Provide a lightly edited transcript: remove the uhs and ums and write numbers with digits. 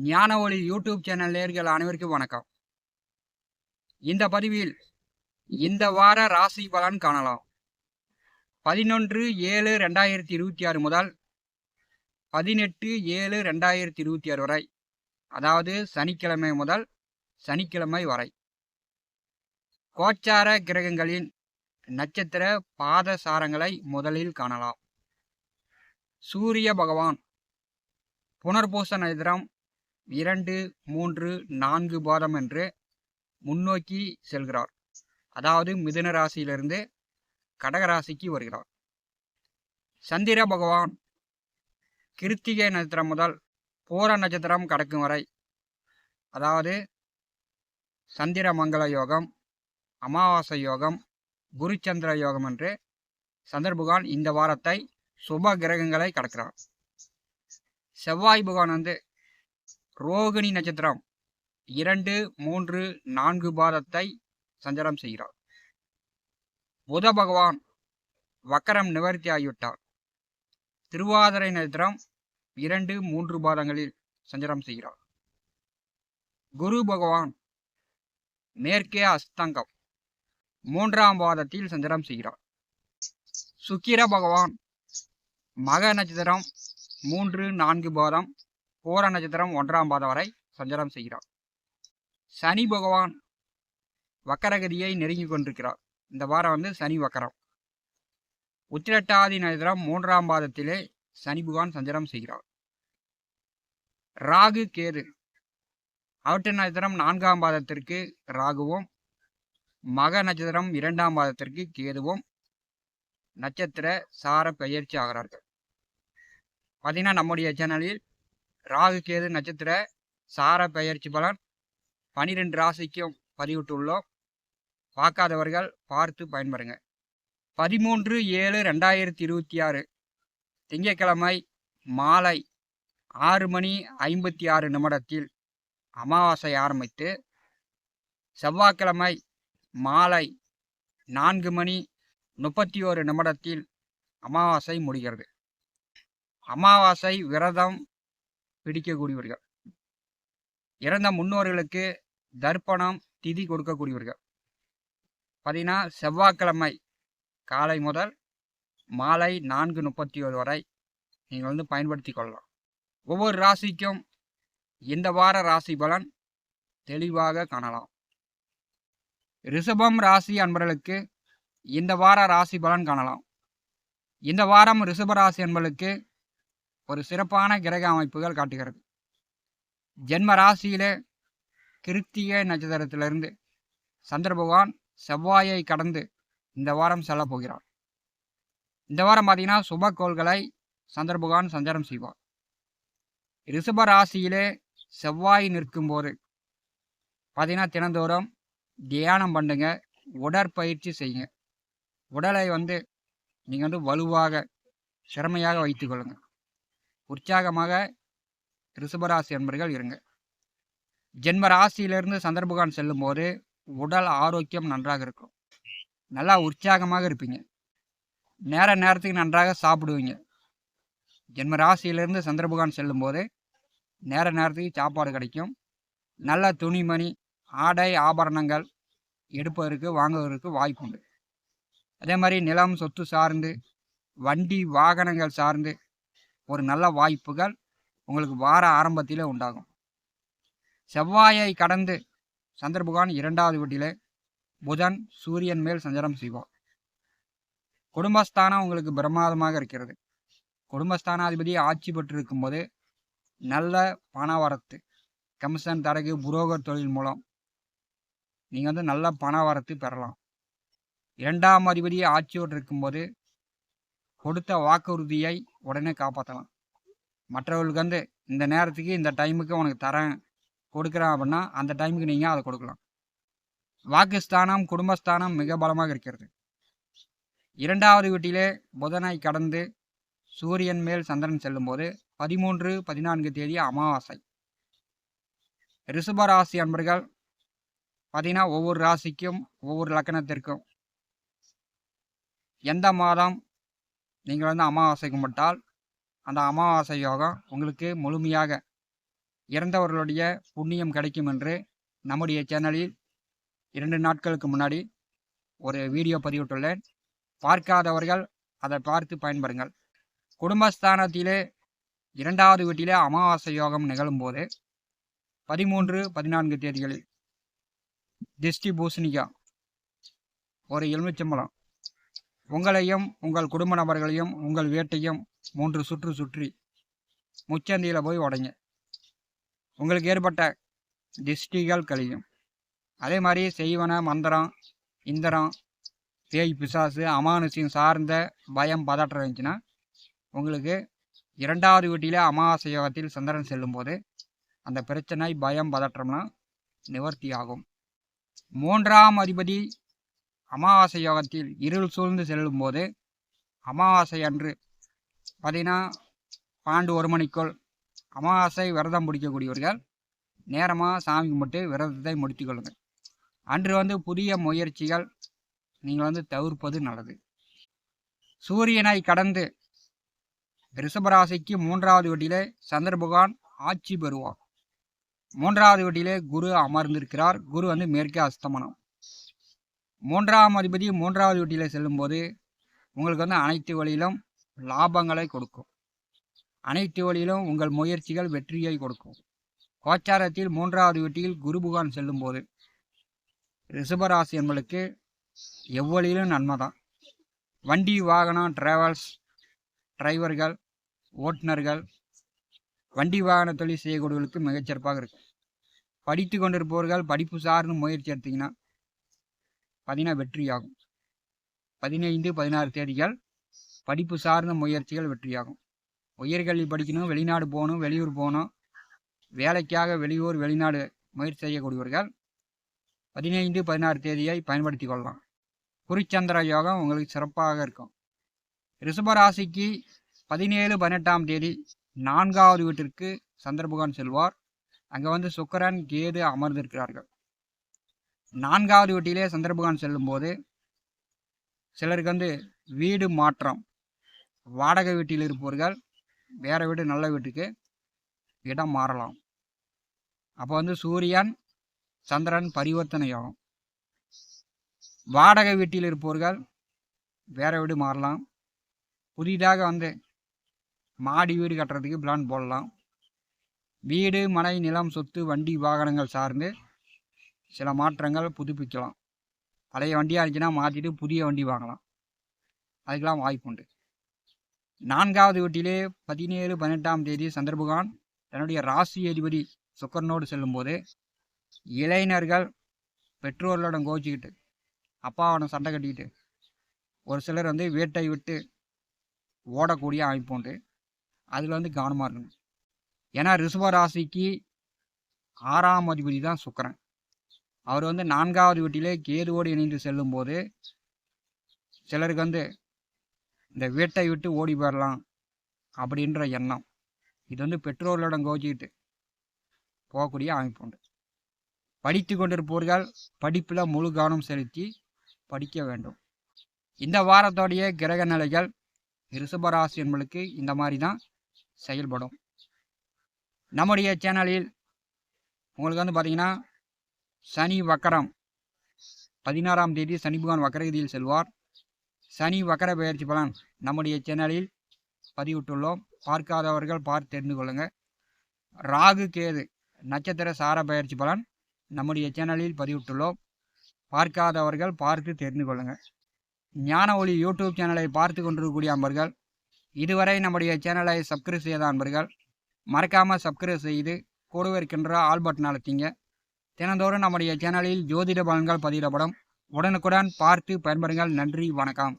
ஞான ஒளி YouTube channel நேயர்கள் அனைவருக்கும் வணக்கம். இந்த பதிவில் இந்த வார ராசி பலன் காணலாம். 11/7/2026 முதல் 18/7/2026 வரை, அதாவது சனிக்கிழமை முதல் சனிக்கிழமை வரை கோச்சார கிரகங்களின் நட்சத்திர பாதசாரங்களை முதலில் காணலாம். சூரிய பகவான் புனர்பூச நட்சத்திரம் 2, 3, 4 பாதம் என்று முன்னோக்கி செல்கிறார். அதாவது மிதுன ராசியிலிருந்து கடகராசிக்கு வருகிறார். சந்திர பகவான் கிருத்திகை நட்சத்திரம் முதல் பூர நட்சத்திரம் கடக்கும் வரை, அதாவது சந்திர மங்கள யோகம், அமாவாசை யோகம், குருச்சந்திர யோகம் என்று சந்திர பகவான் இந்த வாரத்தை சுப கிரகங்களை கடக்கிறார். செவ்வாய் பகவான் ரோகிணி நட்சத்திரம் 2, 3, 4 பாதத்தை சஞ்சாரம் செய்கிறார். புத பகவான் வக்கரம் நிவர்த்தி ஆகிவிட்டார். திருவாதிரை நட்சத்திரம் 2, 3 பாதங்களில் சஞ்சாரம் செய்கிறார். குரு பகவான் மேற்கே அஸ்தங்கம் 3ஆம் பாதத்தில் சஞ்சாரம் செய்கிறார். சுக்கிர பகவான் மக நட்சத்திரம் 3, 4 பாதம், பூர நட்சத்திரம் 1ஆம் பாதம் வரை சஞ்சாரம் செய்கிறார். சனி பகவான் வக்கரகதியை நெருங்கி கொண்டிருக்கிறார். இந்த வாரம் சனி வக்கரம். உத்திரட்டாதி நட்சத்திரம் 3ஆம் பாதத்திலே சனி பகவான் சஞ்சாரம் செய்கிறார். ராகு கேது அவற்ற நட்சத்திரம் 4ஆம் பாதத்திற்கு ராகுவும், மக நட்சத்திரம் 2ஆம் பாதத்திற்கு கேதுவும் நட்சத்திர சார பெயர்ச்சி ஆகிறார்கள். பார்த்தீங்கன்னா நம்முடைய சேனலில் ராகு கேது நட்சத்திர சார பெயர்ச்சி பலன் 12 ராசிக்கும் பதிவிட்டுள்ளோம். பார்க்காதவர்கள் பார்த்து பயன்பெறுங்க. 13/7/2026 திங்கட்கிழமை மாலை 6:56 அமாவாசை ஆரம்பித்து, செவ்வாய்க்கிழமை மாலை 4:31 அமாவாசை முடிகிறது. அமாவாசை விரதம் பிடிக்கக்கூடியவர்கள், இறந்த முன்னோர்களுக்கு தர்ப்பணம் திதி கொடுக்கக்கூடியவர்கள். பார்த்தீங்கன்னா செவ்வாய்க்கிழமை காலை முதல் மாலை 4:31 வரை நீங்கள் பயன்படுத்தி கொள்ளலாம். ஒவ்வொரு ராசிக்கும் இந்த வார ராசி பலன் தெளிவாக காணலாம். ரிஷபம் ராசி அன்பர்களுக்கு இந்த வார ராசி பலன் காணலாம். இந்த வாரம் ரிஷப ராசி அன்பர்களுக்கு ஒரு சிறப்பான கிரக அமைப்புகள் காட்டுகிறது. ஜென்ம ராசியிலே கிருத்திகை நட்சத்திரத்திலிருந்து சந்திர பகவான் செவ்வாயை கடந்து இந்த வாரம் செல்ல போகிறார். இந்த வாரம் பார்த்தீங்கன்னா சுபக்கோள்களை சந்திர பகவான் சஞ்சாரம் செய்வார். ரிஷப ராசியிலே செவ்வாய் நிற்கும் போது பார்த்தீங்கன்னா தினந்தோறும் தியானம் பண்ணுங்க, உடற்பயிற்சி செய்யுங்க. உடலை நீங்கள் வலுவாக திறமையாக வைத்துக் கொள்ளுங்க. உற்சாகமாக ரிஷபராசி என்பர்கள் இருங்க. ஜென்ம ராசியிலிருந்து சந்திர பகவான் செல்லும் போது உடல் ஆரோக்கியம் நன்றாக இருக்கும். நல்லா உற்சாகமாக இருப்பீங்க. நேரத்துக்கு நன்றாக சாப்பிடுவீங்க. ஜென்ம ராசியிலிருந்து சந்திர பகவான் செல்லும் போது நேரத்துக்கு சாப்பாடு கிடைக்கும். நல்ல துணிமணி, ஆடை, ஆபரணங்கள் எடுப்பதற்கு வாங்குவதற்கு வாய்ப்பு உண்டு. அதே மாதிரி நிலம், சொத்து சார்ந்து, வண்டி வாகனங்கள் சார்ந்து ஒரு நல்ல வாய்ப்புகள் உங்களுக்கு வார ஆரம்பத்திலே உண்டாகும். செவ்வாயை கடந்து சந்திர பகவான் 2வது வீட்டிலே புதன் சூரியன் மேல் சஞ்சாரம் செய்வார். குடும்பஸ்தானம் உங்களுக்கு பிரமாதமாக இருக்கிறது. குடும்பஸ்தானாதிபதி ஆட்சி பெற்று இருக்கும்போது நல்ல பண வரத்து, கமிஷன், தரகு, புரோகர் தொழில் மூலம் நீங்கள் நல்ல பண வரத்து பெறலாம். 2ஆம் அதிபதி ஆட்சியோடு இருக்கும்போது கொடுத்த வாக்குறுதியை உடனே காப்பாற்றலாம். மற்றவர்களுக்கு இந்த நேரத்துக்கு இந்த டைமுக்கு உனக்கு தரேன் கொடுக்குறேன் அப்படின்னா அந்த டைமுக்கு நீங்கள் அதை கொடுக்கலாம். வாக்குஸ்தானம், குடும்பஸ்தானம் மிக பலமாக இருக்கிறது. 2வது வீட்டிலே புதனை கடந்து சூரியன் மேல் சந்திரன் செல்லும்போது 13, 14 தேதி அமாவாசை. ரிஷபராசி அன்பர்கள் பார்த்தீங்கன்னா ஒவ்வொரு ராசிக்கும் ஒவ்வொரு லக்கணத்திற்கும் எந்த மாதம் நீங்கள் அமாவாசை கும்பிட்டால் அந்த அமாவாசை யோகம் உங்களுக்கு முழுமையாக இறந்தவர்களுடைய புண்ணியம் கிடைக்கும் என்று நம்முடைய சேனலில் 2 நாட்களுக்கு முன்னாடி ஒரு வீடியோ பதிவிட்டுள்ளேன். பார்க்காதவர்கள் அதை பார்த்து பயன்பெறுங்கள். குடும்பஸ்தானத்திலே 2வது வீட்டிலே அமாவாசை யோகம் நிகழும்போது 13, 14 தேதிகளில் திஷ்டி பூசணிக்கா ஒரு எலுமிச்சம்பழம் உங்களையும் உங்கள் குடும்ப நபர்களையும் உங்கள் வீட்டையும் 3 சுற்று சுற்றி முச்சந்தியில் போய் உடைங்க. உங்களுக்கு ஏற்பட்ட திஷ்டிகள் கழியும். அதே மாதிரி செய்வன மந்திரம், இந்திரம், பேய் பிசாசு, அமானுஷ்யம் சார்ந்த பயம் பதற்றம் இருந்துச்சுன்னா உங்களுக்கு 2வது வீட்டிலே அமாவாசை யோகத்தில் சந்திரன் செல்லும்போது அந்த பிரச்சனை பயம் பதற்றம்லாம் நிவர்த்தி ஆகும். 3ஆம் அதிபதி அமாவாசை யோகத்தில் இருள் சூழ்ந்து செல்லும்போது அமாவாசை அன்று பார்த்தீங்கன்னா 12-1 மணிக்குள் அமாவாசை விரதம் பிடிக்கக்கூடியவர்கள் நேரமாக சாமி கும்பிட்டு விரதத்தை முடித்து கொள்ளுங்கள். அன்று புதிய முயற்சிகள் நீங்கள் தவிர்ப்பது நல்லது. சூரியனை கடந்து ரிஷபராசிக்கு 3வது வீட்டிலே சந்திர பகவான் ஆட்சி பெறுவார். 3வது வீட்டிலே குரு அமர்ந்திருக்கிறார். குரு மேற்கே அஸ்தமனம். 3ஆம் அதிபதி 3வது வீட்டிலே செல்லும்போது உங்களுக்கு அனைத்து வழியிலும் லாபங்களை கொடுக்கும். அனைத்து வழியிலும் உங்கள் முயற்சிகள் வெற்றியை கொடுக்கும். கோச்சாரத்தில் 3வது வீட்டில் குரு பகவான் செல்லும்போது ரிஷபராசி என்பளுக்கு எவ்வழியிலும் நன்மை தான். வண்டி வாகனம் டிராவல்ஸ் டிரைவர்கள் ஓட்டுநர்கள் வண்டி வாகன தொழில் செய்யக்கூடியவர்களுக்கு மிகச்சிறப்பாக இருக்கும். படித்து கொண்டிருப்பவர்கள் படிப்பு சார்ந்து முயற்சி எடுத்தீங்கன்னா பார்த்தீங்கன்னா வெற்றியாகும். 15, 16 தேதிகள் படிப்பு சார்ந்த முயற்சிகள் வெற்றியாகும். உயர்கல்வி படிக்கணும், வெளிநாடு போகணும், வெளியூர் போகணும், வேலைக்காக வெளியூர் வெளிநாடு முயற்சி செய்யக்கூடியவர்கள் 15, 16 தேதியை பயன்படுத்தி கொள்ளலாம். குறிச்சந்திர யோகம் உங்களுக்கு சிறப்பாக இருக்கும். ரிஷபராசிக்கு 17, 18ஆம் தேதி 4வது வீட்டிற்கு சந்திர பகவான் செல்வார். அங்கே சுக்கிரன் கேது அமர்ந்திருக்கிறார்கள். 4வது வீட்டிலே சந்திர பகவான் செல்லும்போது சிலருக்கு வீடு மாற்றம், வாடகை வீட்டில் இருப்பவர்கள் வேற வீடு நல்ல வீட்டுக்கு இடம் மாறலாம். அப்போ சூரியன் சந்திரன் பரிவர்த்தனை யோகம். வாடகை வீட்டில் இருப்பவர்கள் வேற வீடு மாறலாம். புதிதாக மாடி வீடு கட்டுறதுக்கு பிளான் போடலாம். வீடு மனை நிலம் சொத்து வண்டி வாகனங்கள் சார்ந்து சில மாற்றங்கள் புதுப்பிக்கலாம். பழைய வண்டியாக இருந்துச்சுன்னா மாற்றிட்டு புதிய வண்டி வாங்கலாம். அதுக்கெல்லாம் வாய்ப்பு உண்டு. 4வது வீட்டிலே 17, 18ஆம் தேதி சந்திர பகவான் தன்னுடைய ராசி அதிபதி சுக்கரனோடு செல்லும்போது இளைஞர்கள் பெற்றோர்களுடன் கோச்சிக்கிட்டு அப்பாவோட சண்டை கட்டிக்கிட்டு ஒரு சிலர் வீட்டை விட்டு ஓடக்கூடிய அமைப்பு உண்டு. அதில் கவனமாக இருக்கணும். ஏன்னா ரிஷப ராசிக்கு 6ஆம் அதிபதி தான் சுக்கிரன். அவர் 4வது வீட்டிலே கேதுவோடு இணைந்து செல்லும்போது சிலருக்கு இந்த வீட்டை விட்டு ஓடி போயிடலாம் அப்படின்ற எண்ணம். இது பெற்றோர்களுடன் கோச்சிக்கிட்டு போகக்கூடிய அமைப்பு உண்டு. படித்து கொண்டிருப்பவர்கள் படிப்பில் முழு கவனம் செலுத்தி படிக்க வேண்டும். இந்த வாரத்தோடைய கிரக நிலைகள் ரிஷபராசி என்பளுக்கு இந்த மாதிரி தான் செயல்படும். நம்முடைய சேனலில் உங்களுக்கு பார்த்தீங்கன்னா சனி வக்கரம் 16ஆம் தேதி சனி பகவான் வக்கரகதியில் செல்வார். சனி வக்கர பயிற்சி பலன் நம்முடைய சேனலில் பதிவிட்டுள்ளோம். பார்க்காதவர்கள் பார்த்து தெரிந்து கொள்ளுங்கள். ராகு கேது நட்சத்திர சார பயிற்சி பலன் நம்முடைய சேனலில் பதிவிட்டுள்ளோம். பார்க்காதவர்கள் பார்த்து தெரிந்து கொள்ளுங்கள். ஞான ஒளி யூடியூப் சேனலை பார்த்து கொண்டிருக்கக்கூடிய அன்பர்கள், இதுவரை நம்முடைய சேனலை சப்ஸ்கிரைப் செய்த அன்பர்கள் மறக்காமல் சப்ஸ்கிரைப் செய்து கூடவே இருக்கின்ற ஆல் பட்டன் அழுத்திங்க. தினந்தோறும் நம்முடைய சேனலில் ஜோதிட பலன்கள் பதிவிடப்படும். உடனுக்குடன் பார்த்து பயன்பெறுங்கள். நன்றி, வணக்கம்.